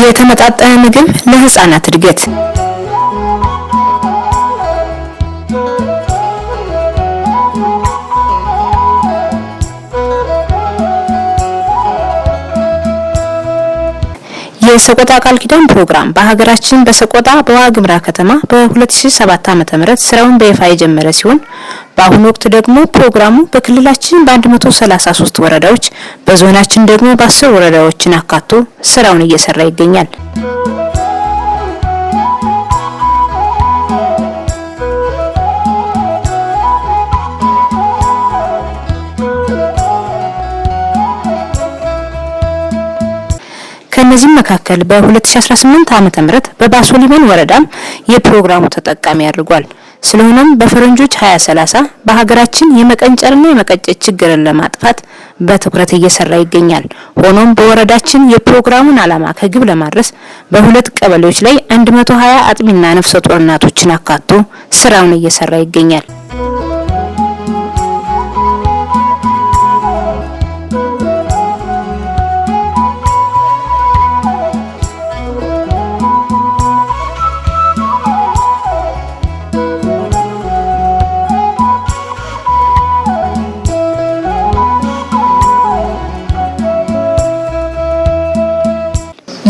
የተመጣጠነ ምግብ ለህፃናት እድገት የሰቆጣ ቃል ኪዳን ፕሮግራም በሀገራችን በሰቆጣ በዋግምራ ከተማ በ2007 ዓ.ም ስራውን በይፋ የጀመረ ሲሆን በአሁኑ ወቅት ደግሞ ፕሮግራሙ በክልላችን በ133 ወረዳዎች በዞናችን ደግሞ በ10 ወረዳዎችን አካቶ ስራውን እየሰራ ይገኛል። ከነዚህ መካከል በ2018 ዓመተ ምህረት በባሶ ሊበን ወረዳም የፕሮግራሙ ተጠቃሚ አድርጓል። ስለሆነም በፈረንጆች 2030 በሀገራችን የመቀንጨርና የመቀጨት ችግርን ለማጥፋት በትኩረት እየሰራ ይገኛል። ሆኖም በወረዳችን የፕሮግራሙን ዓላማ ከግብ ለማድረስ በሁለት ቀበሌዎች ላይ 120 አጥቢና ነፍሰ ጡር እናቶችን አካቶ ስራውን እየሰራ ይገኛል።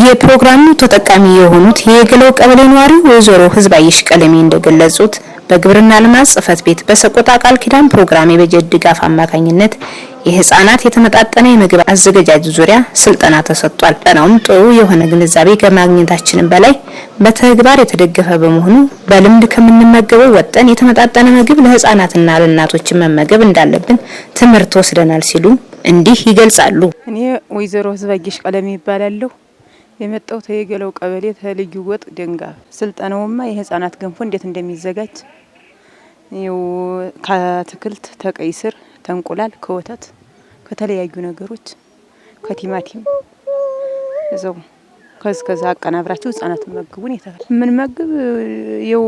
የፕሮግራሙ ተጠቃሚ የሆኑት የገለው ቀበሌ ነዋሪ ወይዘሮ ህዝባይሽ ቀለሜ እንደገለጹት በግብርና ልማት ጽሕፈት ቤት በሰቆጣ ቃል ኪዳን ፕሮግራም የበጀት ድጋፍ አማካኝነት የህፃናት የተመጣጠነ የምግብ አዘገጃጀት ዙሪያ ስልጠና ተሰጥቷል። ጠናውም ጥሩ የሆነ ግንዛቤ ከማግኘታችን በላይ በተግባር የተደገፈ በመሆኑ በልምድ ከምንመገበው ወጠን የተመጣጠነ ምግብ ለህፃናትና ለእናቶች መመገብ እንዳለብን ትምህርት ወስደናል ሲሉ እንዲህ ይገልጻሉ። እኔ ወይዘሮ ህዝባይሽ ቀለሜ ይባላለሁ። የመጣው ተየገለው ቀበሌ ተልዩ ወጥ ደንጋ ስልጠናውማ የህፃናት ገንፎ እንዴት እንደሚዘጋጅ ይው ከአትክልት ተቀይ ስር ተንቁላል ከወተት ከተለያዩ ነገሮች ከቲማቲም እዛው ከዛ አቀናብራችሁ ህፃናትን መግቡን ይተካል። ምን መግብ ይው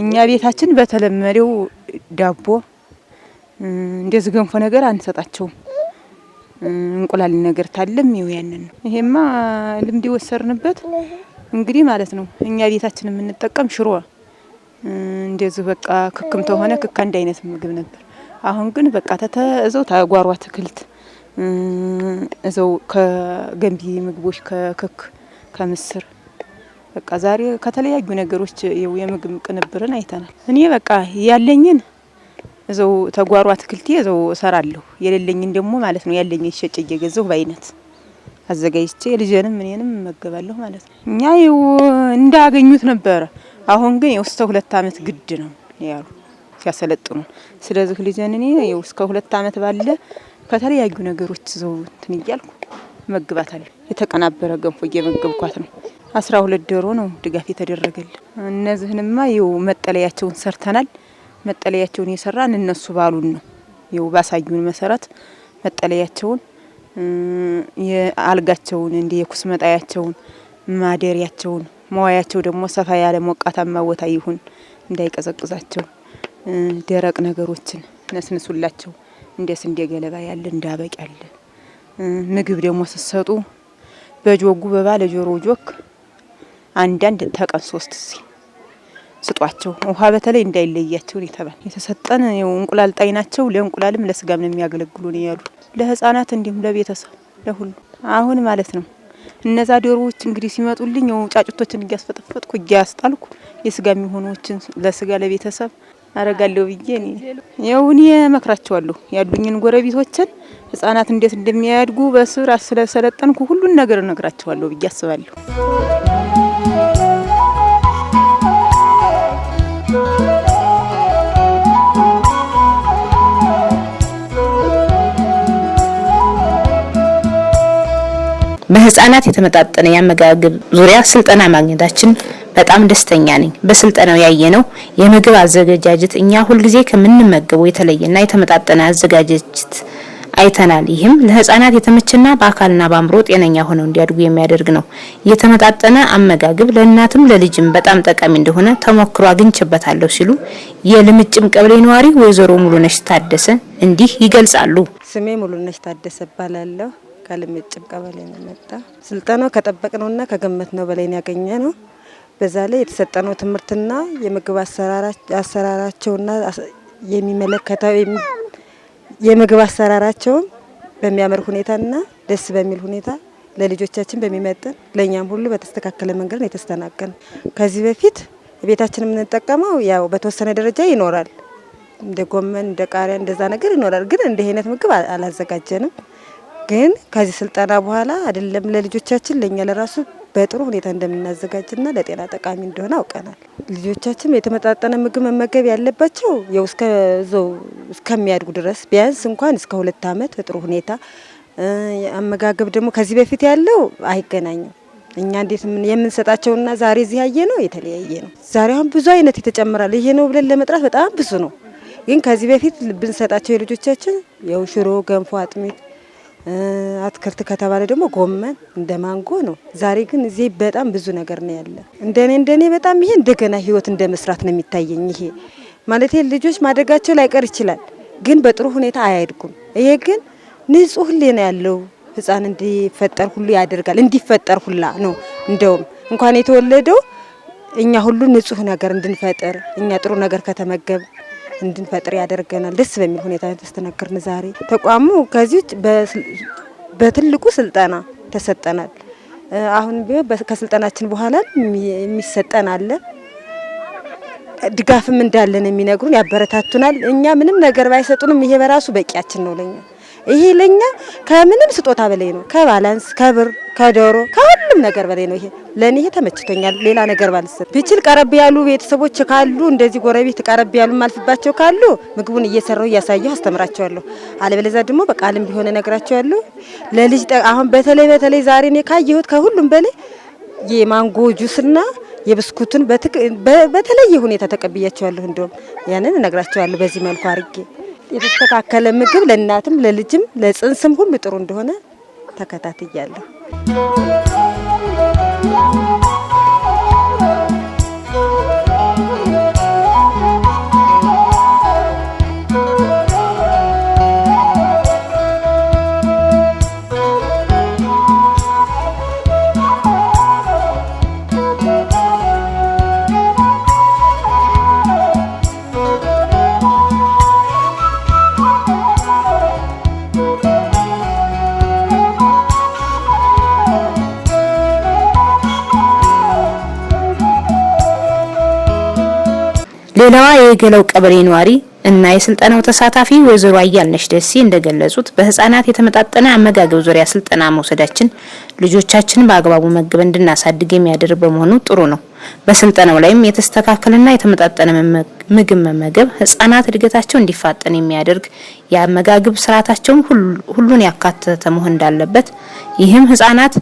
እኛ ቤታችን በተለመደው ዳቦ እንደዚህ ገንፎ ነገር አንሰጣቸው እንቁላል ነገር ታለም ይው ያንን ነው። ይሄማ ልምድ ወሰርንበት እንግዲህ ማለት ነው። እኛ ቤታችን የምንጠቀም ሽሮ እንደዚህ በቃ ክክም ተሆነ ክክ አንድ አይነት ምግብ ነበር። አሁን ግን በቃ እዛው ታጓሯ አትክልት እዛው ከገንቢ ምግቦች ከክክ ከምስር በቃ ዛሬ ከተለያዩ ነገሮች የምግብ ቅንብርን አይተናል። እኔ በቃ ያለኝን እዛው ተጓሯ አትክልቴ እዛው እሰራለሁ። የሌለኝን ደግሞ ማለት ነው ያለኝን ሸጭ እየገዛሁ በአይነት አዘጋጅቼ ልጄንም እኔንም መገባለሁ ማለት ነው። እኛ ይው እንዳገኙት ነበር። አሁን ግን እስከ 2 አመት ግድ ነው ያሉ ሲያሰለጥኑ። ስለዚህ ልጄን እኔ ይው እስከ 2 አመት ባለ ከተለያዩ ነገሮች እዛው እንትን እያልኩ መግባታለሁ። የተቀናበረ ገንፎ እየመገብኳት ነው። 12 ዶሮ ነው ድጋፍ የተደረገልን። እነዚህንማ ይው መጠለያቸውን ሰርተናል። መጠለያቸውን የሰራን እነሱ ባሉን ነው። ይው ባሳዩን መሰረት መጠለያቸውን የአልጋቸውን እንደ የኩስ መጣያቸውን ማደሪያቸውን መዋያቸው ደግሞ ሰፋ ያለ ሞቃታማ ቦታ ይሁን እንዳይቀዘቅዛቸው ደረቅ ነገሮችን ነስንሱላቸው። እንደ ስንዴ ገለባ ያለ እንዳበቅ ያለ ምግብ ደግሞ ሲሰጡ በጆጉ በባለ ጆሮ ጆክ አንዳንድ ተቀን 3 ስጧቸው። ውሃ በተለይ እንዳይለያቸው ይተባል። የተሰጠን እንቁላል ጣይ ናቸው። ለእንቁላልም ለስጋም ነው የሚያገለግሉ ነው ያሉ ለህፃናት እንዲሁም ለቤተሰብ ለሁሉ። አሁን ማለት ነው እነዛ ዶሮዎች እንግዲህ ሲመጡልኝ ጫጩቶችን እያስፈጠፈጥኩ እያስጣልኩ የስጋ የሚሆኑዎችን ለስጋ ለቤተሰብ አረጋለሁ ብዬ እኔ መክራቸዋለሁ። ያሉኝን ጎረቤቶችን ህፃናት እንዴት እንደሚያድጉ በስራ ስለሰለጠንኩ ሁሉን ነገር እነግራቸዋለሁ ብዬ አስባለሁ። በህፃናት የተመጣጠነ ያመጋገብ ዙሪያ ስልጠና ማግኘታችን በጣም ደስተኛ ነኝ። በስልጠናው ያየነው የምግብ አዘገጃጀት እኛ ሁሉ ጊዜ ከምንመገበው የተለየና የተመጣጠነ አዘገጃጀት አይተናል። ይህም ለህፃናት የተመቸና በአካልና በአእምሮ ጤነኛ ሆነው እንዲያድጉ የሚያደርግ ነው። የተመጣጠነ አመጋገብ ለእናትም ለልጅም በጣም ጠቃሚ እንደሆነ ተሞክሮ አግኝቼበታለሁ ሲሉ የልምጭም ቀበሌ ነዋሪ ወይዘሮ ሙሉነሽ ታደሰ እንዲህ ይገልጻሉ። ስሜ ሙሉነሽ ታደሰ እባላለሁ። ከልምጭም ቀበሌ ነው መጣ። ስልጠናው ከጠበቅነውና ከገመትነው በላይ ነው ያገኘነው። በዛ ላይ የተሰጠነው ትምህርትና የምግብ አሰራራቸውና የሚመለከተው የምግብ አሰራራቸው በሚያምር ሁኔታና ደስ በሚል ሁኔታ ለልጆቻችን በሚመጥን ለኛም ሁሉ በተስተካከለ መንገድ ነው የተስተናገነ። ከዚህ በፊት ቤታችን የምንጠቀመው ያው በተወሰነ ደረጃ ይኖራል፣ እንደ ጎመን እንደ ቃሪያ እንደዛ ነገር ይኖራል። ግን እንደ አይነት ምግብ አላዘጋጀንም። ግን ከዚህ ስልጠና በኋላ አይደለም ለልጆቻችን ለኛ ለራሱ በጥሩ ሁኔታ እንደምናዘጋጅና ለጤና ጠቃሚ እንደሆነ አውቀናል። ልጆቻችን የተመጣጠነ ምግብ መመገብ ያለባቸው ያው እስከሚያድጉ ድረስ ቢያንስ እንኳን እስከ 2 አመት በጥሩ ሁኔታ አመጋገብ ደግሞ ከዚህ በፊት ያለው አይገናኝም። እኛ እንዴት የምንሰጣቸውና ዛሬ እዚህ ያየ ነው የተለያየ ነው። ዛሬ አሁን ብዙ አይነት ይተጨምራል። ይሄ ነው ብለን ለመጥራት በጣም ብዙ ነው። ግን ከዚህ በፊት ብንሰጣቸው የልጆቻችን ያው ሽሮ፣ ገንፎ፣ አጥሚት፣ አትክልት ከተባለ ደግሞ ጎመን እንደ ማንጎ ነው። ዛሬ ግን እዚህ በጣም ብዙ ነገር ነው ያለ። እንደኔ በጣም ይሄ እንደገና ህይወት እንደመስራት ነው የሚታየኝ። ይሄ ማለት ልጆች ማደጋቸው ላይቀር ይችላል፣ ግን በጥሩ ሁኔታ አያድጉም። ይሄ ግን ንጹህ ህሊና ያለው ህፃን እንዲፈጠር ሁሉ ያደርጋል። እንዲፈጠር ሁላ ነው እንደውም እንኳን የተወለደው እኛ ሁሉ ንጹህ ነገር እንድንፈጥር እኛ ጥሩ ነገር ከተመገብ እንድንፈጥር ያደርገናል። ደስ በሚል ሁኔታ ተስተናገርን። ዛሬ ተቋሙ ከዚህ በትልቁ ስልጠና ተሰጠናል። አሁን ከስልጠናችን በኋላ የሚሰጠን አለ። ድጋፍም እንዳለን የሚነግሩን ያበረታቱናል። እኛ ምንም ነገር ባይሰጡንም ይሄ በራሱ በቂያችን ነው ለኛ። ይሄ ለኛ ከምንም ስጦታ በላይ ነው። ከባላንስ፣ ከብር፣ ከዶሮ፣ ከሁሉም ነገር በላይ ነው። ይሄ ለኔ ይሄ ተመችቶኛል። ሌላ ነገር ባልሰጥ ቢችል ቀረብ ያሉ ቤተሰቦች ካሉ እንደዚህ ጎረቤት ቀረብ ያሉ ማልፍባቸው ካሉ ምግቡን እየሰራው እያሳየሁ አስተምራቸዋለሁ። አለበለዚያ ደግሞ በቃልም ቢሆን እነግራቸዋለሁ። ለልጅ አሁን በተለይ ዛሬ እኔ ካየሁት ከሁሉም በላይ የማንጎ ጁስና የብስኩትን በተለየ ሁኔታ ተቀብያቸዋለሁ። እንደውም ያንን እነግራቸዋለሁ በዚህ መልኩ አድርጌ የተስተካከለ ምግብ ለእናትም ለልጅም ለጽንስም ሁሉ ጥሩ እንደሆነ ተከታትያለሁ። ሌላዋ የገለው ቀበሌ ነዋሪ እና የስልጠናው ተሳታፊ ወይዘሮ አያልነሽ ደሴ እንደገለጹት በህፃናት የተመጣጠነ አመጋገብ ዙሪያ ስልጠና መውሰዳችን ልጆቻችንን በአግባቡ መግብ እንድናሳድግ የሚያደርግ በመሆኑ ጥሩ ነው። በስልጠናው ላይም የተስተካከለና የተመጣጠነ ምግብ መመገብ ህፃናት እድገታቸው እንዲፋጠን የሚያደርግ የአመጋገብ ስርዓታቸውን ሁሉን ያካተተ መሆን እንዳለበት፣ ይህም ህፃናት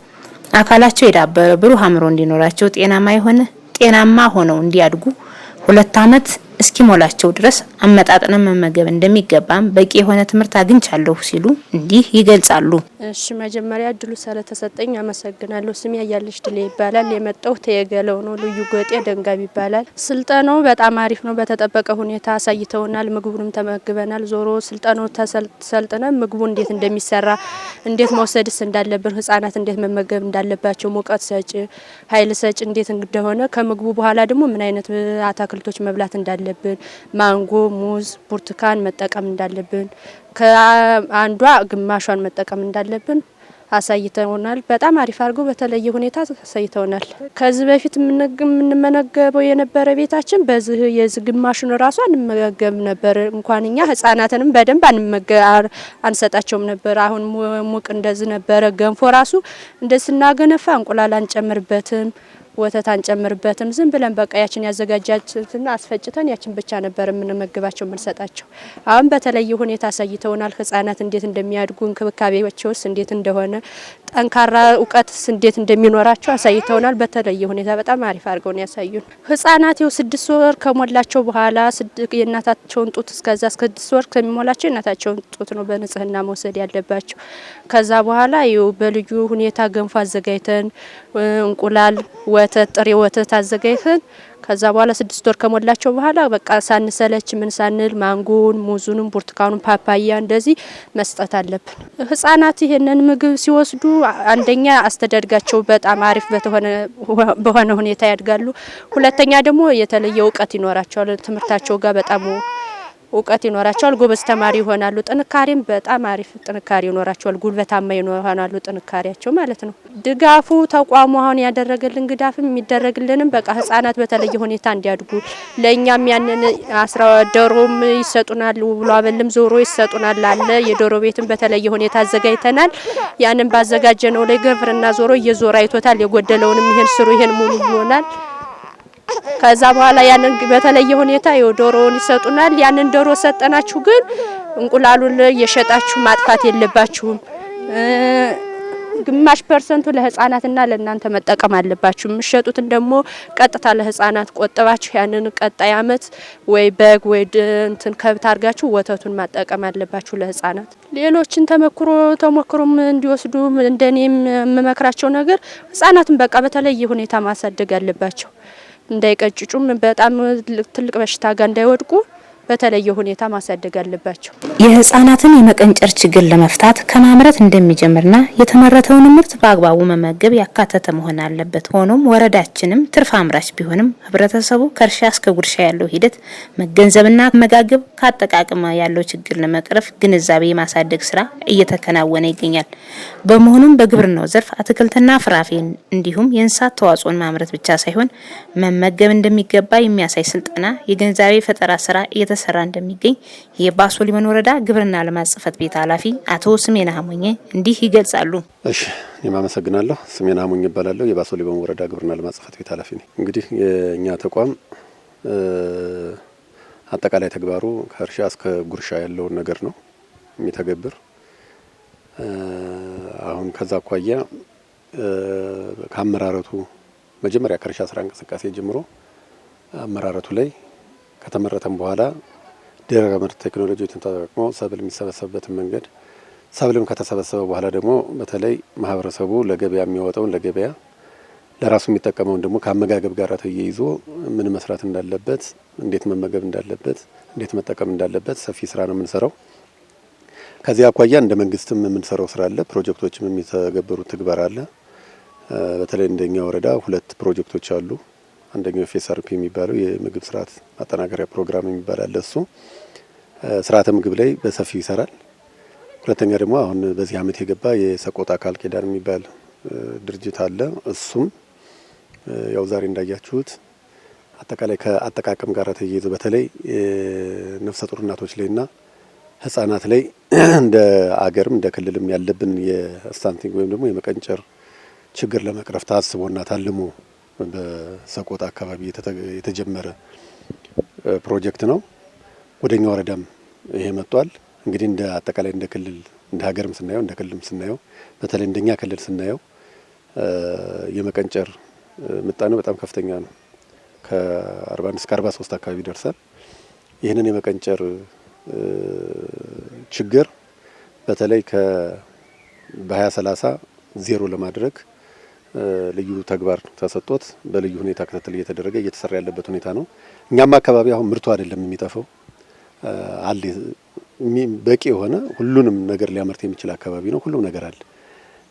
አካላቸው የዳበረ ብሩህ አእምሮ እንዲኖራቸው ጤናማ ሆነው እንዲያድጉ 2 አመት እስኪሞላቸው ድረስ አመጣጥነን መመገብ እንደሚገባም በቂ የሆነ ትምህርት አግኝቻለሁ ሲሉ እንዲህ ይገልጻሉ። እሺ መጀመሪያ እድሉ ስለተሰጠኝ አመሰግናለሁ። ስሜ አያልነሽ ድሌ ይባላል። የመጣው ተየገለው ነው። ልዩ ጎጤ ደንጋብ ይባላል። ስልጠናው በጣም አሪፍ ነው። በተጠበቀ ሁኔታ አሳይተውናል። ምግቡንም ተመግበናል። ዞሮ ስልጠናው ተሰልጥነን ምግቡ እንዴት እንደሚሰራ እንዴት መውሰድስ እንዳለብን ህፃናት እንዴት መመገብ እንዳለባቸው ሙቀት ሰጪ ኃይል ሰጪ እንዴት እንደሆነ ከምግቡ በኋላ ደግሞ ምን አይነት አታክልቶች መብላት እንዳለብን ማንጎ፣ ሙዝ፣ ብርቱካን መጠቀም እንዳለብን ከአንዷ ግማሿን መጠቀም እንዳለብን አሳይተውናል። በጣም አሪፍ አድርገው በተለየ ሁኔታ አሳይተውናል። ከዚህ በፊት የምንመገበው የነበረ ቤታችን በዚህ የዚህ ግማሹን ራሱ አንመገብ ነበር። እንኳን እኛ ህፃናትንም በደንብ አንሰጣቸውም ነበር። አሁን ሙቅ እንደዚህ ነበረ። ገንፎ ራሱ እንደዚህ ስናገነፋ እንቁላል አንጨምርበትም፣ ወተት አንጨምርበትም። ዝም ብለን በቃ ያችን ያዘጋጃችትና አስፈጭተን ያችን ብቻ ነበር የምንመግባቸው የምንሰጣቸው። አሁን በተለየ ሁኔታ አሳይተውናል። ህፃናት እንዴት እንደሚያድጉ እንክብካቤዎችስ እንዴት እንደሆነ ጠንካራ እውቀትስ እንዴት እንደሚኖራቸው አሳይተውናል። በተለየ ሁኔታ በጣም አሪፍ አድርገው ነው ያሳዩን። ህፃናት 6 ወር ከሞላቸው በኋላ የእናታቸውን ጡት እስከዛ 6 ወር ከሚሞላቸው የእናታቸውን ጡት ነው በንጽህና መውሰድ ያለባቸው። ከዛ በኋላ በልዩ ሁኔታ ገንፎ አዘጋጅተን እንቁላል ወተት ጥሬ ወተት አዘጋጅተን ከዛ በኋላ 6 ወር ከሞላቸው በኋላ በቃ ሳንሰለች ምን ሳንል ማንጎን፣ ሙዙንም፣ ብርቱካኑን፣ ፓፓያ እንደዚህ መስጠት አለብን። ህፃናት ይሄንን ምግብ ሲወስዱ አንደኛ አስተዳደጋቸው በጣም አሪፍ በሆነ ሁኔታ ያድጋሉ። ሁለተኛ ደግሞ የተለየ እውቀት ይኖራቸዋል። ትምህርታቸው ጋር በጣም እውቀት ይኖራቸዋል። ጎበዝ ተማሪ ይሆናሉ። ጥንካሬም በጣም አሪፍ ጥንካሬ ይኖራቸዋል። ጉልበታማ ይሆናሉ ጥንካሬያቸው ማለት ነው። ድጋፉ ተቋሙ አሁን ያደረገልን ግዳፍም የሚደረግልንም በቃ ህፃናት በተለየ ሁኔታ እንዲያድጉ ለኛም ያንን ዶሮም ይሰጡናል፣ ውሎ አበልም ዞሮ ይሰጡናል አለ። የዶሮ ቤትም በተለየ ሁኔታ አዘጋጅተናል። ያንን ባዘጋጀነው ላይ ግብርና ዞሮ እየዞረ አይቶታል። የጎደለውንም ይሄን ስሩ ይሄን ሙሉ ብሎናል። ከዛ በኋላ ያንን በተለየ ሁኔታ የዶሮውን ይሰጡናል። ያንን ዶሮ ሰጠናችሁ ግን እንቁላሉን እየሸጣችሁ ማጥፋት የለባችሁም። ግማሽ ፐርሰንቱ ለህፃናትና ለእናንተ መጠቀም አለባችሁ። የምትሸጡትን ደግሞ ቀጥታ ለህፃናት ቆጥባችሁ ያንን ቀጣይ አመት ወይ በግ ወይ እንትን ከብት አርጋችሁ ወተቱን ማጠቀም አለባችሁ ለህፃናት። ሌሎችን ተሞክሮም እንዲወስዱ እንደኔም የምመክራቸው ነገር ህፃናትን በቃ በተለየ ሁኔታ ማሳደግ አለባቸው። እንዳይቀጭጩም በጣም ትልቅ በሽታ ጋር እንዳይወድቁ በተለየ ሁኔታ ማሳደግ አለባቸው። የህፃናትን የመቀንጨር ችግር ለመፍታት ከማምረት እንደሚጀምርና የተመረተውን ምርት በአግባቡ መመገብ ያካተተ መሆን አለበት። ሆኖም ወረዳችንም ትርፍ አምራች ቢሆንም ህብረተሰቡ ከእርሻ እስከ ጉርሻ ያለው ሂደት መገንዘብና መጋገብ ካጠቃቀም ያለው ችግር ለመቅረፍ ግንዛቤ የማሳደግ ስራ እየተከናወነ ይገኛል። በመሆኑም በግብርናው ዘርፍ አትክልትና ፍራፍሬን እንዲሁም የእንስሳት ተዋጽኦን ማምረት ብቻ ሳይሆን መመገብ እንደሚገባ የሚያሳይ ስልጠና የግንዛቤ ፈጠራ ስራ እየተሰራ እንደሚገኝ የባሶ ሊበን ወረዳ ግብርና ልማት ጽሕፈት ቤት ኃላፊ አቶ ስሜና ሀሞኘ እንዲህ ይገልጻሉ። እሺ እኔም አመሰግናለሁ። ስሜና ሀሞኘ እባላለሁ። የባሶ ሊበን ወረዳ ግብርና ልማት ጽሕፈት ቤት ኃላፊ ነኝ። እንግዲህ የኛ ተቋም አጠቃላይ ተግባሩ ከእርሻ እስከ ጉርሻ ያለውን ነገር ነው የሚተገብር። አሁን ከዛ አኳያ ከአመራረቱ መጀመሪያ ከእርሻ ስራ እንቅስቃሴ ጀምሮ አመራረቱ ላይ ከተመረተም በኋላ ድህረ ምርት ቴክኖሎጂዎችን ተጠቅሞ ሰብል የሚሰበሰብበትን መንገድ ሰብልም ከተሰበሰበ በኋላ ደግሞ በተለይ ማህበረሰቡ ለገበያ የሚያወጣውን ለገበያ ለራሱ የሚጠቀመውን ደግሞ ከአመጋገብ ጋር ተያይዞ ምን መስራት እንዳለበት፣ እንዴት መመገብ እንዳለበት፣ እንዴት መጠቀም እንዳለበት ሰፊ ስራ ነው የምንሰራው። ከዚህ አኳያ እንደ መንግስትም የምንሰራው ስራ አለ። ፕሮጀክቶችም የሚተገበሩት ትግበር አለ። በተለይ እንደኛ ወረዳ 2 ፕሮጀክቶች አሉ። አንደኛው FSRP የሚባለው የምግብ ስርዓት ማጠናከሪያ ፕሮግራም የሚባል አለ። እሱ ስርዓተ ምግብ ላይ በሰፊው ይሰራል። ሁለተኛ ደግሞ አሁን በዚህ አመት የገባ የሰቆጣ ቃል ኪዳን የሚባል ድርጅት አለ። እሱም ያው ዛሬ እንዳያችሁት አጠቃላይ ከአጠቃቀም ጋር ተያይዞ በተለይ ነፍሰ ጡር እናቶች ላይና ህጻናት ላይ እንደ አገርም እንደ ክልልም ያለብን የስታንቲንግ ወይም ደግሞ የመቀንጨር ችግር ለመቅረፍ ታስቦና ታልሞ በሰቆጣ አካባቢ የተጀመረ ፕሮጀክት ነው። ወደኛ ወረዳም ይሄ መጥቷል። እንግዲህ እንደ አጠቃላይ እንደ ክልል እንደ ሀገርም ስናየው እንደ ክልልም ስናየው በተለይ እንደኛ ክልል ስናየው የመቀንጨር ምጣኔው በጣም ከፍተኛ ነው። ከ41 እስከ 43 አካባቢ ይደርሳል። ይህንን የመቀንጨር ችግር በተለይ በ2030 ዜሮ ለማድረግ ልዩ ተግባር ተሰጥቶት በልዩ ሁኔታ ክትትል እየተደረገ እየተሰራ ያለበት ሁኔታ ነው። እኛም አካባቢ አሁን ምርቱ አይደለም የሚጠፋው አለ በቂ የሆነ ሁሉንም ነገር ሊያመርት የሚችል አካባቢ ነው። ሁሉም ነገር አለ።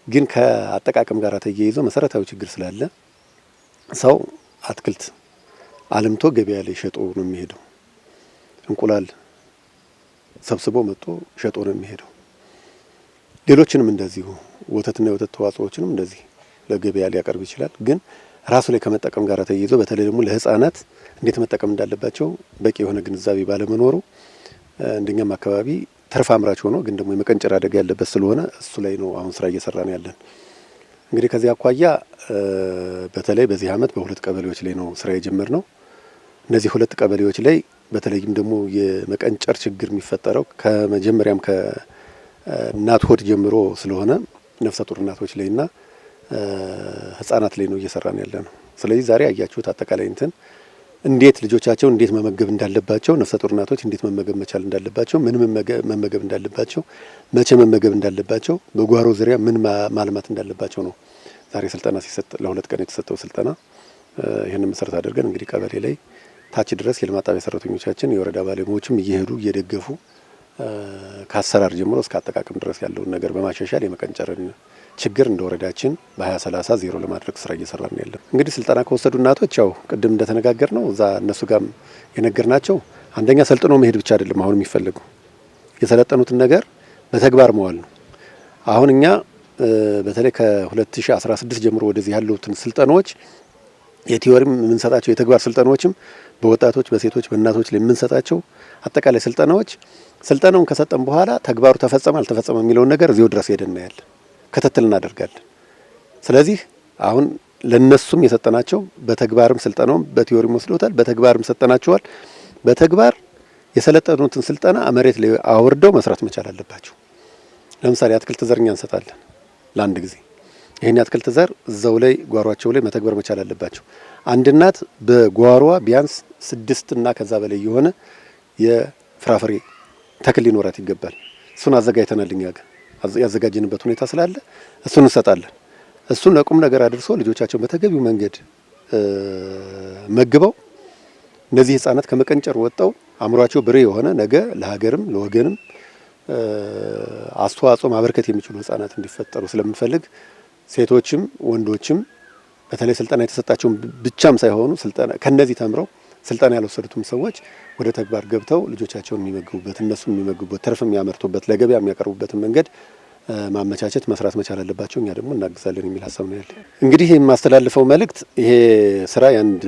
ግን ከአጠቃቀም ጋር ተያይዞ መሰረታዊ ችግር ስላለ ሰው አትክልት አልምቶ ገበያ ላይ ሸጦ ነው የሚሄደው። እንቁላል ሰብስቦ መጥቶ ሸጦ ነው የሚሄደው። ሌሎችንም እንደዚሁ ወተትና የወተት ተዋጽኦዎችንም እንደዚህ ለገበያ ሊያቀርብ ይችላል። ግን ራሱ ላይ ከመጠቀም ጋር ተያይዞ በተለይ ደግሞ ለህፃናት እንዴት መጠቀም እንዳለባቸው በቂ የሆነ ግንዛቤ ባለመኖሩ እንደኛም አካባቢ ተርፍ አምራች ሆኖ ግን ደግሞ የመቀንጨር አደጋ ያለበት ስለሆነ እሱ ላይ ነው አሁን ስራ እየሰራን ያለን። እንግዲህ ከዚህ አኳያ በተለይ በዚህ አመት በ2 ቀበሌዎች ላይ ነው ስራ የጀመርነው። እነዚህ 2 ቀበሌዎች ላይ በተለይም ደግሞ የመቀንጨር ችግር የሚፈጠረው ከመጀመሪያም ከእናት ሆድ ጀምሮ ስለሆነ ነፍሰ ጡር እናቶች ላይና ህፃናት ላይ ነው እየሰራን ያለ ነው። ስለዚህ ዛሬ አያችሁት አጠቃላይ እንዴት ልጆቻቸው እንዴት መመገብ እንዳለባቸው፣ ነፍሰ ጡር እናቶች እንዴት መመገብ መቻል እንዳለባቸው፣ ምን መመገብ እንዳለባቸው፣ መቼ መመገብ እንዳለባቸው፣ በጓሮ ዙሪያ ምን ማልማት እንዳለባቸው ነው ዛሬ ስልጠና ሲሰጥ ለ2 ቀን የተሰጠው ስልጠና ይሄንን መሰረት አድርገን እንግዲህ ቀበሌ ላይ ታች ድረስ የልማት ጣቢያ ሰራተኞቻችን የወረዳ ባለሙያዎችም እየሄዱ እየደገፉ ከአሰራር ጀምሮ እስከ አጠቃቀም ድረስ ያለውን ነገር በማሻሻል የመቀንጨርን ችግር እንደ ወረዳችን በ2030 ዜሮ ለማድረግ ስራ እየሰራን ያለን። እንግዲህ ስልጠና ከወሰዱ እናቶች ያው ቅድም እንደተነጋገር ነው እዛ እነሱ ጋርም የነገርናቸው አንደኛ ሰልጥኖ መሄድ ብቻ አይደለም አሁን የሚፈልገው የሰለጠኑትን ነገር በተግባር መዋል ነው። አሁን እኛ በተለይ ከ2016 ጀምሮ ወደዚህ ያሉትን ስልጠናዎች የቲዮሪም የምንሰጣቸው የተግባር ስልጠናዎችም በወጣቶች በሴቶች በእናቶች ላይ የምንሰጣቸው አጠቃላይ ስልጠናውን ከሰጠን በኋላ ተግባሩ ተፈጸመ አልተፈጸመ የሚለውን ነገር እዚሁ ድረስ ሄደን እናያለን፣ ክትትል እናደርጋለን። ስለዚህ አሁን ለነሱም የሰጠናቸው በተግባርም ስልጠናውም በቲዮሪም ወስደውታል፣ በተግባርም ሰጠናቸዋል። በተግባር የሰለጠኑትን ስልጠና መሬት ላይ አውርደው መስራት መቻል አለባቸው። ለምሳሌ አትክልት ዘርኛ እንሰጣለን ለአንድ ጊዜ ይሄን አትክልት ዘር እዛው ላይ ጓሯቸው ላይ መተግበር መቻል አለባቸው። አንድ እናት በጓሯዋ ቢያንስ 6 እና ከዛ በላይ የሆነ የፍራፍሬ ተክል ሊኖራት ይገባል። እሱን አዘጋጅተናል እኛ ጋር ያዘጋጀንበት ሁኔታ ስላለ እሱን እንሰጣለን። እሱን ለቁም ነገር አድርሶ ልጆቻቸውን በተገቢው መንገድ መግበው እነዚህ ህፃናት ከመቀንጨር ወጣው አእምሯቸው ብሬ የሆነ ነገ ለሀገርም ለወገንም አስተዋጽኦ ማበርከት የሚችሉ ህፃናት እንዲፈጠሩ ስለምንፈልግ ሴቶችም ወንዶችም በተለይ ስልጠና የተሰጣቸውን ብቻም ሳይሆኑ ስልጠና ከነዚህ ተምረው ስልጠና ያልወሰዱትም ሰዎች ወደ ተግባር ገብተው ልጆቻቸውን የሚመግቡበት እነሱ የሚመግቡበት ትርፍ የሚያመርቱበት ለገበያ የሚያቀርቡበትን መንገድ ማመቻቸት መስራት መቻል አለባቸው። እኛ ደግሞ እናግዛለን የሚል ሀሳብ ነው ያለ። እንግዲህ የማስተላልፈው መልእክት ይሄ ስራ የአንድ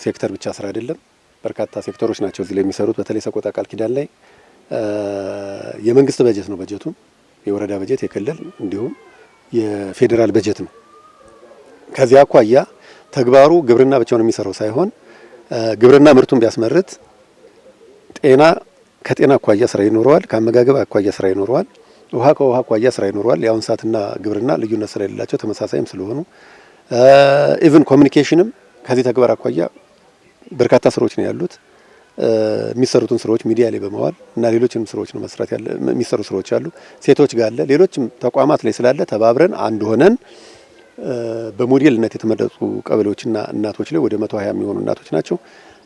ሴክተር ብቻ ስራ አይደለም። በርካታ ሴክተሮች ናቸው እዚህ ላይ የሚሰሩት። በተለይ ሰቆጣ ቃል ኪዳን ላይ የመንግስት በጀት ነው። በጀቱም የወረዳ በጀት የክልል እንዲሁም የፌዴራል በጀት ነው። ከዚያ አኳያ ተግባሩ ግብርና ብቻውን የሚሰራው ሳይሆን ግብርና ምርቱን ቢያስመርት ጤና ከጤና አኳያ ስራ ይኖረዋል፣ ከአመጋገብ አኳያ ስራ ይኖረዋል፣ ውሃ ከውሃ አኳያ ስራ ይኖረዋል። ያው እንስሳትና ግብርና ልዩነት ስለሌላቸው ተመሳሳይም ስለሆኑ ኢቭን ኮሚኒኬሽንም ከዚህ ተግባር አኳያ በርካታ ስራዎች ነው ያሉት። የሚሰሩትን ስራዎች ሚዲያ ላይ በመዋል እና ሌሎችንም ስራዎች ነው መስራት ያለ የሚሰሩ ስራዎች አሉ። ሴቶች ጋር አለ፣ ሌሎችም ተቋማት ላይ ስላለ ተባብረን አንድ ሆነን በሞዴልነት የተመረጡ ቀበሌዎችና እናቶች ላይ ወደ 120 የሚሆኑ እናቶች ናቸው።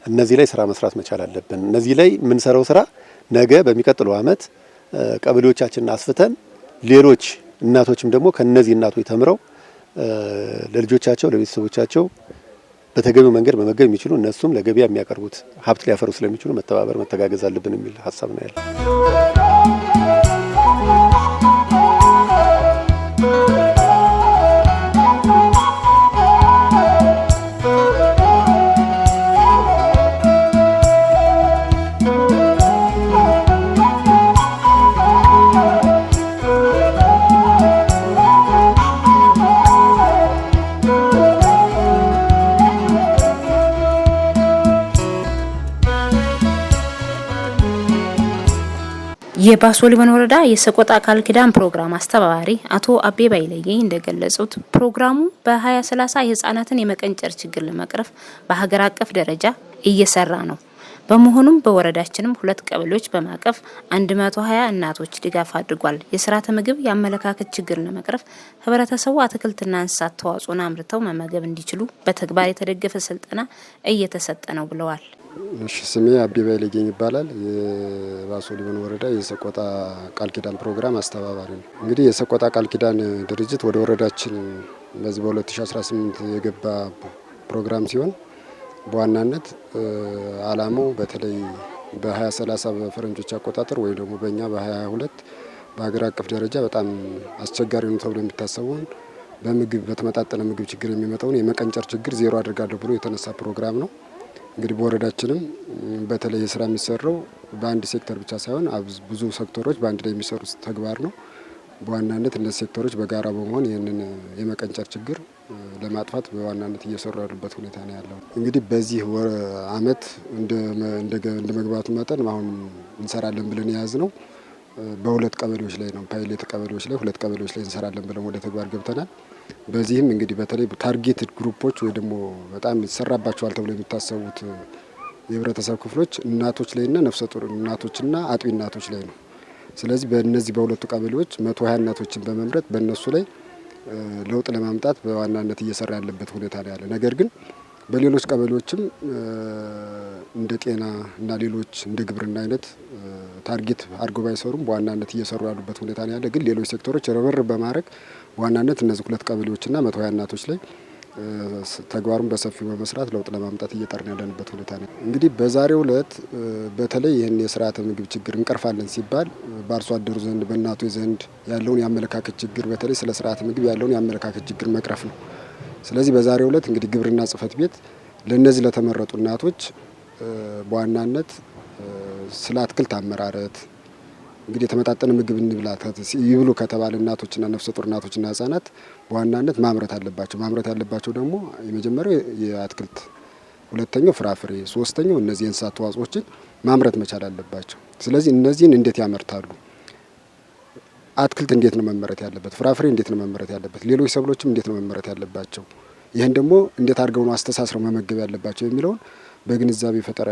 እነዚህ ላይ ስራ መስራት መቻል አለብን። እነዚህ ላይ የምንሰራው ስራ ነገ በሚቀጥለው አመት ቀበሌዎቻችንን አስፍተን ሌሎች እናቶችም ደግሞ ከነዚህ እናቶች ተምረው ለልጆቻቸው ለቤተሰቦቻቸው በተገቢው መንገድ መመገብ የሚችሉ እነሱም ለገበያ የሚያቀርቡት ሀብት ሊያፈሩ ስለሚችሉ መተባበር መተጋገዝ አለብን የሚል ሀሳብ ነው ያለው። የባሶ ሊበን ወረዳ የሰቆጣ ቃል ኪዳን ፕሮግራም አስተባባሪ አቶ አቤ ባይለየ እንደገለጹት ፕሮግራሙ በ2030 የህፃናትን የመቀንጨር ችግር ለመቅረፍ በሀገር አቀፍ ደረጃ እየሰራ ነው። በመሆኑም በወረዳችንም 2 ቀበሌዎች በማቀፍ 120 እናቶች ድጋፍ አድርጓል። የስርዓተ ምግብ የአመለካከት ችግር ለመቅረፍ ህብረተሰቡ አትክልትና እንስሳት ተዋጽኦን አምርተው መመገብ እንዲችሉ በተግባር የተደገፈ ስልጠና እየተሰጠ ነው ብለዋል። እሺ፣ ስሜ አቤ ባይለየኝ ይባላል። የባሶ ሊበን ወረዳ የሰቆጣ ቃል ኪዳን ፕሮግራም አስተባባሪ ነው። እንግዲህ የሰቆጣ ቃል ኪዳን ድርጅት ወደ ወረዳችን በዚህ በ2018 የገባ ፕሮግራም ሲሆን በዋናነት አላማው በተለይ በ2030 በፈረንጆች አቆጣጠር ወይ ደግሞ በእኛ በ2022 በሀገር አቀፍ ደረጃ በጣም አስቸጋሪ ነው ተብሎ የሚታሰበውን በምግብ በተመጣጠነ ምግብ ችግር የሚመጣውን የመቀንጨር ችግር ዜሮ አድርጋለሁ ብሎ የተነሳ ፕሮግራም ነው። እንግዲህ በወረዳችንም በተለይ ስራ የሚሰራው በአንድ ሴክተር ብቻ ሳይሆን ብዙ ሴክተሮች በአንድ ላይ የሚሰሩት ተግባር ነው። በዋናነት እነዚህ ሴክተሮች በጋራ በመሆን ይህንን የመቀንጨር ችግር ለማጥፋት በዋናነት እየሰሩ ያሉበት ሁኔታ ነው ያለው። እንግዲህ በዚህ አመት እንደ መግባቱ መጠን አሁን እንሰራለን ብለን የያዝ ነው በ2 ቀበሌዎች ላይ ነው። ፓይሌት ቀበሌዎች ላይ 2 ቀበሌዎች ላይ እንሰራለን ብለን ወደ ተግባር ገብተናል። በዚህም እንግዲህ በተለይ ታርጌትድ ግሩፖች ወይ ደግሞ በጣም ይሰራባቸዋል ተብሎ የሚታሰቡት የህብረተሰብ ክፍሎች እናቶች ላይና ነፍሰ ጡር እናቶችና አጥቢ እናቶች ላይ ነው። ስለዚህ በእነዚህ በ2 ቀበሌዎች 120 እናቶችን በመምረጥ በእነሱ ላይ ለውጥ ለማምጣት በዋናነት እየሰራ ያለበት ሁኔታ ነው ያለ። ነገር ግን በሌሎች ቀበሌዎችም እንደ ጤና እና ሌሎች እንደ ግብርና አይነት ታርጌት አድርገው ባይሰሩም በዋናነት እየሰሩ ያሉበት ሁኔታ ነው ያለ። ግን ሌሎች ሴክተሮች ርብርብ በማድረግ በዋናነት እነዚህ 2 ቀበሌዎችና 120 እናቶች ላይ ተግባሩን በሰፊው በመስራት ለውጥ ለማምጣት እየጠርን ያለንበት ሁኔታ ነው። እንግዲህ በዛሬው ዕለት በተለይ ይህን የስርዓተ ምግብ ችግር እንቀርፋለን ሲባል በአርሶ አደሩ ዘንድ በእናቶች ዘንድ ያለውን የአመለካከት ችግር በተለይ ስለ ስርዓተ ምግብ ያለውን የአመለካከት ችግር መቅረፍ ነው። ስለዚህ በዛሬው ዕለት እንግዲህ ግብርና ጽሕፈት ቤት ለነዚህ ለተመረጡ እናቶች በዋናነት ስለ አትክልት አመራረት እንግዲህ የተመጣጠነ ምግብ እንብላ ይብሉ ከተባለ እናቶችና ነፍሰ ጡር እናቶችና ህጻናት በዋናነት ማምረት አለባቸው። ማምረት ያለባቸው ደግሞ የመጀመሪያው የአትክልት፣ ሁለተኛው ፍራፍሬ፣ ሶስተኛው እነዚህ የእንስሳት ተዋጽኦችን ማምረት መቻል አለባቸው። ስለዚህ እነዚህን እንዴት ያመርታሉ? አትክልት እንዴት ነው መመረት ያለበት? ፍራፍሬ እንዴት ነው መመረት ያለበት? ሌሎች ሰብሎችም እንዴት ነው መመረት ያለባቸው? ይህን ደግሞ እንዴት አድርገው ነው አስተሳስረው መመገብ ያለባቸው የሚለውን በግንዛቤ ፈጠራ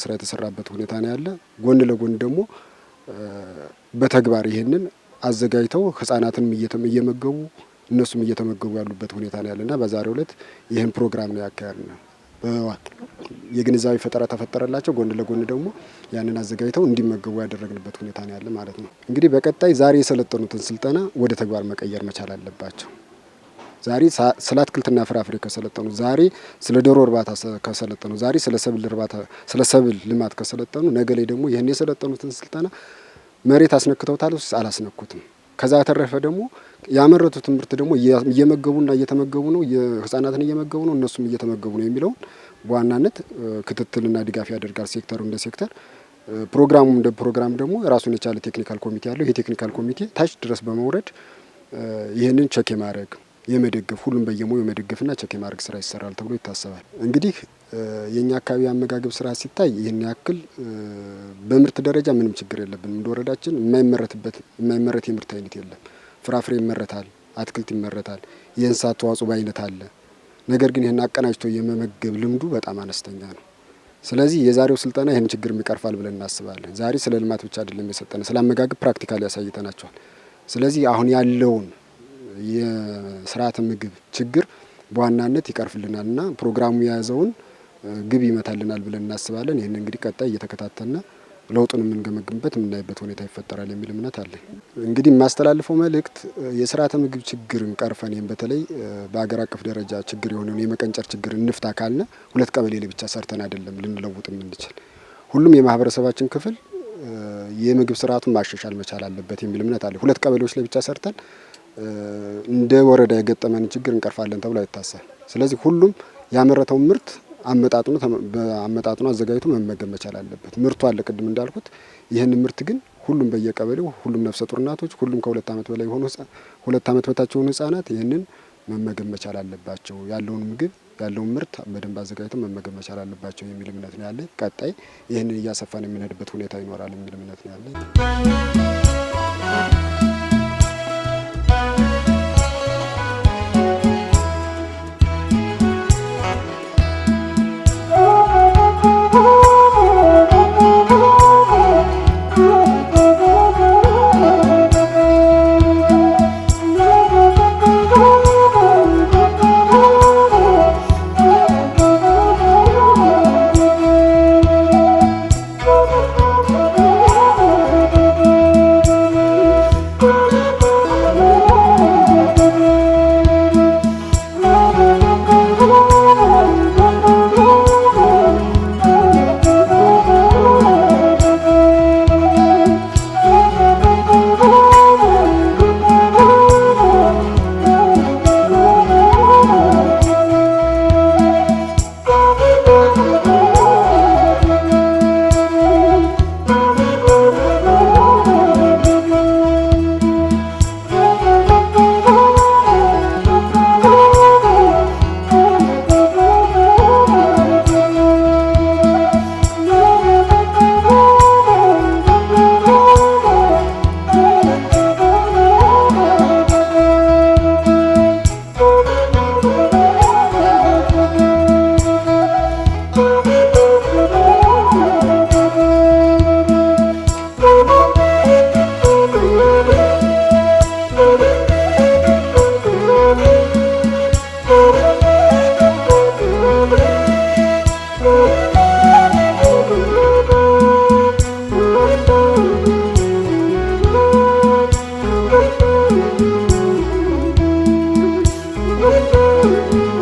ስራ የተሰራበት ሁኔታ ነው ያለ። ጎን ለጎን ደግሞ በተግባር ይህንን አዘጋጅተው ህጻናትን እየመገቡ እነሱም እየተመገቡ ያሉበት ሁኔታ ነው ያለና በዛሬው ዕለት ይህን ፕሮግራም ነው ያካሄድነው። የግንዛቤ ፈጠራ ተፈጠረላቸው፣ ጎን ለጎን ደግሞ ያንን አዘጋጅተው እንዲመገቡ ያደረግንበት ሁኔታ ነው ያለ ማለት ነው። እንግዲህ በቀጣይ ዛሬ የሰለጠኑትን ስልጠና ወደ ተግባር መቀየር መቻል አለባቸው። ዛሬ ስለ አትክልትና ፍራፍሬ ከሰለጠኑ፣ ዛሬ ስለ ዶሮ እርባታ ከሰለጠኑ፣ ዛሬ ስለ ሰብል ልማት ከሰለጠኑ ነገ ላይ ደግሞ ይህን የሰለጠኑትን ስልጠና መሬት አስነክተውታል አላስነኩትም። ከዛ ተረፈ ደግሞ ያመረቱት ምርት ደግሞ እየመገቡና እየተመገቡ ነው፣ ህጻናትን እየመገቡ ነው፣ እነሱም እየተመገቡ ነው የሚለውን በዋናነት ክትትልና ድጋፍ ያደርጋል ሴክተሩ እንደ ሴክተር። ፕሮግራሙ እንደ ፕሮግራም ደግሞ ራሱን የቻለ ቴክኒካል ኮሚቴ አለው። ይሄ ቴክኒካል ኮሚቴ ታች ድረስ በመውረድ ይህንን ቸክ የማድረግ የመደገፍ ሁሉም በየሙያው የመደገፍና ቸክ የማድረግ ስራ ይሰራል ተብሎ ይታሰባል። እንግዲህ የኛ አካባቢ አመጋገብ ስራ ሲታይ ይህን ያክል በምርት ደረጃ ምንም ችግር የለብንም። እንደ ወረዳችን የማይመረት የምርት አይነት የለም። ፍራፍሬ ይመረታል፣ አትክልት ይመረታል፣ የእንስሳት ተዋጽኦ በአይነት አለ። ነገር ግን ይህን አቀናጅቶ የመመገብ ልምዱ በጣም አነስተኛ ነው። ስለዚህ የዛሬው ስልጠና ይህን ችግር ይቀርፋል ብለን እናስባለን። ዛሬ ስለ ልማት ብቻ አይደለም የሰጠነ፣ ስለ አመጋገብ ፕራክቲካሊ ያሳይተናቸዋል። ስለዚህ አሁን ያለውን የስርዓተ ምግብ ችግር በዋናነት ይቀርፍልናልና ፕሮግራሙ የያዘውን ግብ ይመታልናል ብለን እናስባለን። ይህን እንግዲህ ቀጣይ እየተከታተልና ለውጡን የምንገመግምበት የምናይበት ሁኔታ ይፈጠራል የሚል እምነት አለ። እንግዲህ የማስተላልፈው መልእክት የስርዓተ ምግብ ችግርን ቀርፈን ይህም በተለይ በአገር አቀፍ ደረጃ ችግር የሆነውን የመቀንጨር ችግር እንፍታ ካልነ 2 ቀበሌ ላይ ብቻ ሰርተን አይደለም ልንለውጥ የምንችል። ሁሉም የማህበረሰባችን ክፍል የምግብ ስርዓቱን ማሻሻል መቻል አለበት የሚል እምነት አለ። 2 ቀበሌዎች ላይ ብቻ ሰርተን እንደ ወረዳ የገጠመን ችግር እንቀርፋለን ተብሎ አይታሰብ። ስለዚህ ሁሉም ያመረተው ምርት አመጣጡን አዘጋጅቶ መመገብ መቻል አለበት። ምርቱ አለ ቅድም እንዳልኩት። ይህን ምርት ግን ሁሉም በየቀበሌው ሁሉም ነፍሰ ጡር እናቶች፣ ሁሉም ከ2 ዓመት በላይ የሆኑ 2 ዓመት በታች የሆኑ ህጻናት ይህንን መመገብ መቻል አለባቸው። ያለውን ምግብ ያለውን ምርት በደንብ አዘጋጅተው መመገብ መቻል አለባቸው የሚል እምነት ነው ያለኝ። ቀጣይ ይህንን እያሰፋን የምንሄድበት ሁኔታ ይኖራል የሚል እምነት ነው ያለኝ። ነው።